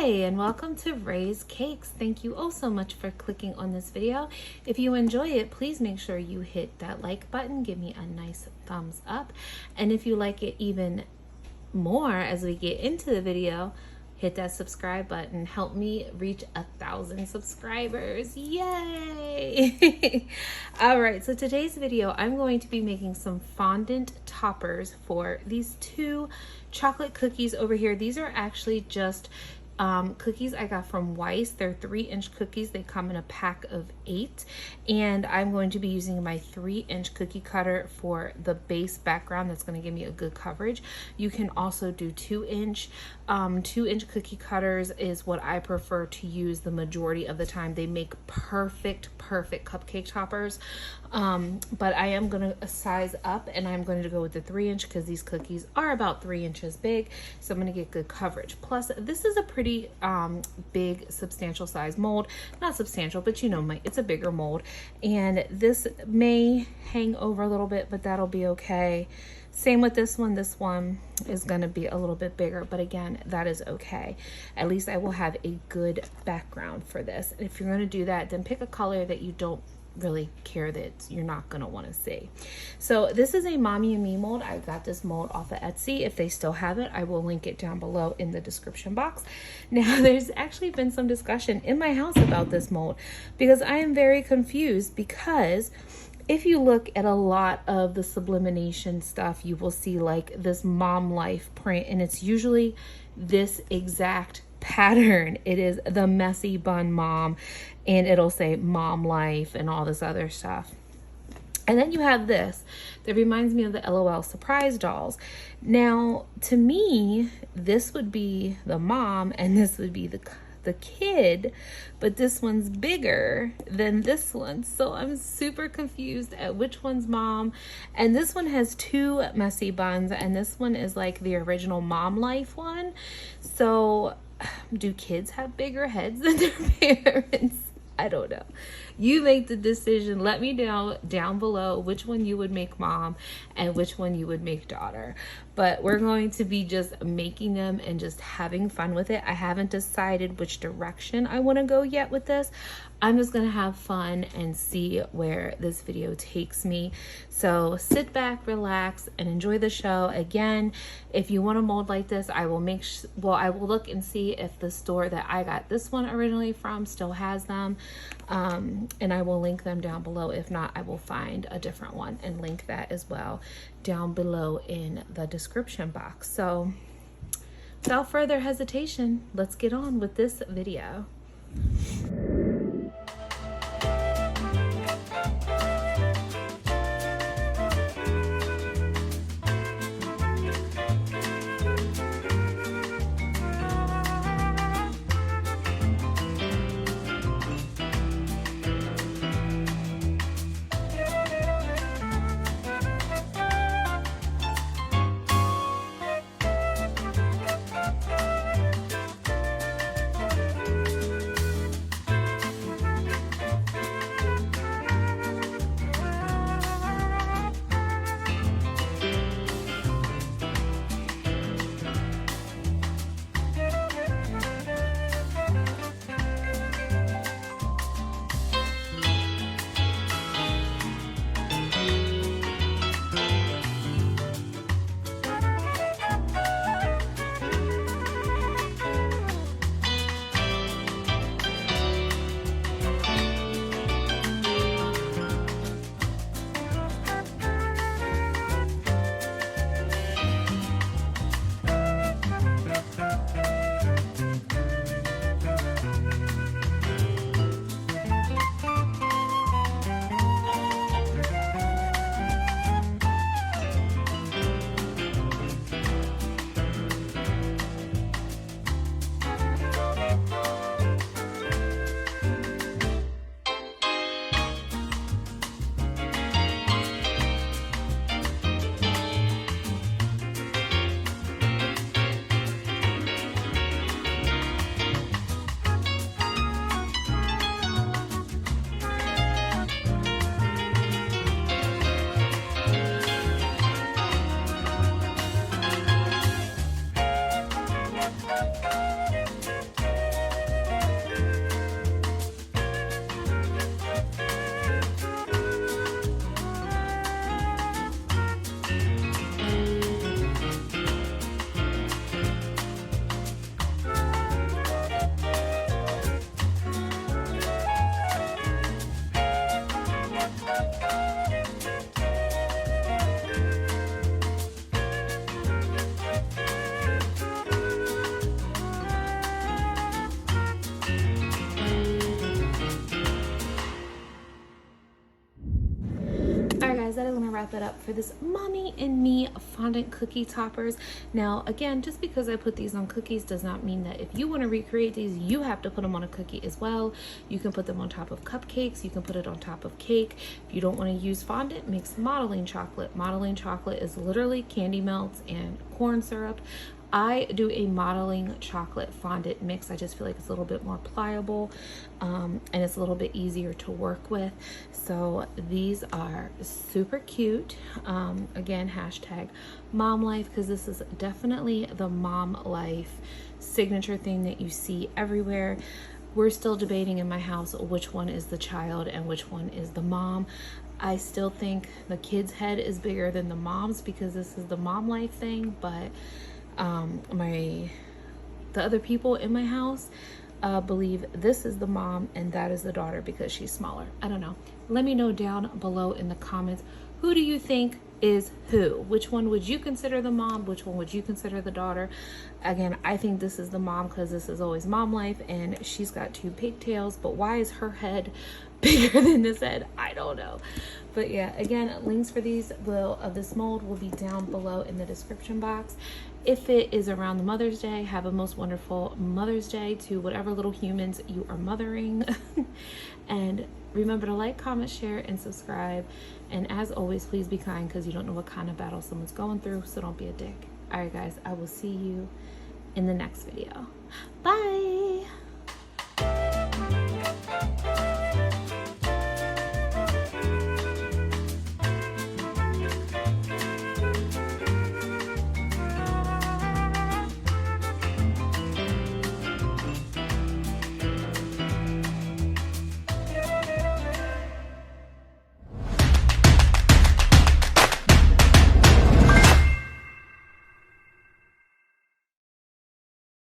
And welcome to Ray's Cakes. Thank you all so much for clicking on this video. If you enjoy it, please make sure you hit that like button, give me a nice thumbs up. And if you like it even more as we get into the video, hit that subscribe button. Help me reach 1,000 subscribers. Yay! All right, so today's video, I'm going to be making some fondant toppers for these two chocolate cookies over here. These are actually just cookies I got from Weiss. They're 3-inch cookies. They come in a pack of 8, and I'm going to be using my 3-inch cookie cutter for the base background. That's going to give me a good coverage. You can also do 2-inch. 2-inch cookie cutters is what I prefer to use the majority of the time. They make perfect cupcake toppers. But I am going to size up, and I'm going to go with the 3-inch because these cookies are about 3 inches big, so I'm going to get good coverage. Plus, this is a pretty big, substantial size mold. Not substantial, but you know, it's a bigger mold, and this may hang over a little bit, but that'll be okay. Same with this one. This one is going to be a little bit bigger, but again, that is okay. At least I will have a good background for this. And if you're going to do that, then pick a color that you don't really care that you're not going to want to see. So this is a Mommy and Me mold. I got this mold off of Etsy. If they still have it, I will link it down below in the description box. Now, there's actually been some discussion in my house about this mold because I am very confused, because if you look at a lot of the sublimination stuff, you will see like this mom life print, and it's usually this exact pattern. It is the messy bun mom, and it'll say mom life and all this other stuff. And then you have this that reminds me of the LOL surprise dolls. Now, to me, this would be the mom and this would be the kid, but this one's bigger than this one, so I'm super confused at which one's mom. And this one has 2 messy buns, and this one is like the original mom life one. So do kids have bigger heads than their parents? I don't know. You make the decision. Let me know down below which one you would make mom and which one you would make daughter. But we're going to be just making them and just having fun with it. I haven't decided which direction I want to go yet with this. I'm just going to have fun and see where this video takes me. So sit back, relax, and enjoy the show. Again, if you want a mold like this, I will I will look and see if the store that I got this one originally from still has them. And I will link them down below. If not, I will find a different one and link that as well down below in the description box. So without further hesitation, let's get on with this video. wrap it up for this Mommy and Me fondant cookie toppers. Now, again, just because I put these on cookies does not mean that if you want to recreate these, you have to put them on a cookie as well. You can put them on top of cupcakes. You can put it on top of cake. If you don't want to use fondant, mix modeling chocolate. Modeling chocolate is literally candy melts and corn syrup. I do a modeling chocolate fondant mix. I just feel like it's a little bit more pliable, and it's a little bit easier to work with. So these are super cute. Again, hashtag mom life, because this is definitely the mom life signature thing that you see everywhere. We're still debating in my house which one is the child and which one is the mom. I still think the kid's head is bigger than the mom's because this is the mom life thing, but the other people in my house believe this is the mom and that is the daughter because she's smaller. I don't know. Let me know down below in the comments, who do you think is who? Which one would you consider the mom? Which one would you consider the daughter? Again, I think this is the mom because this is always mom life and she's got 2 pigtails, but why is her head bigger than this head? I don't know. But yeah, again, links for these of this mold will be down below in the description box. If it is around the Mother's Day, have a most wonderful Mother's Day to whatever little humans you are mothering. And remember to like, comment, share, and subscribe. And as always, please be kind because you don't know what kind of battle someone's going through, so don't be a dick. All right, guys, I will see you in the next video. Bye.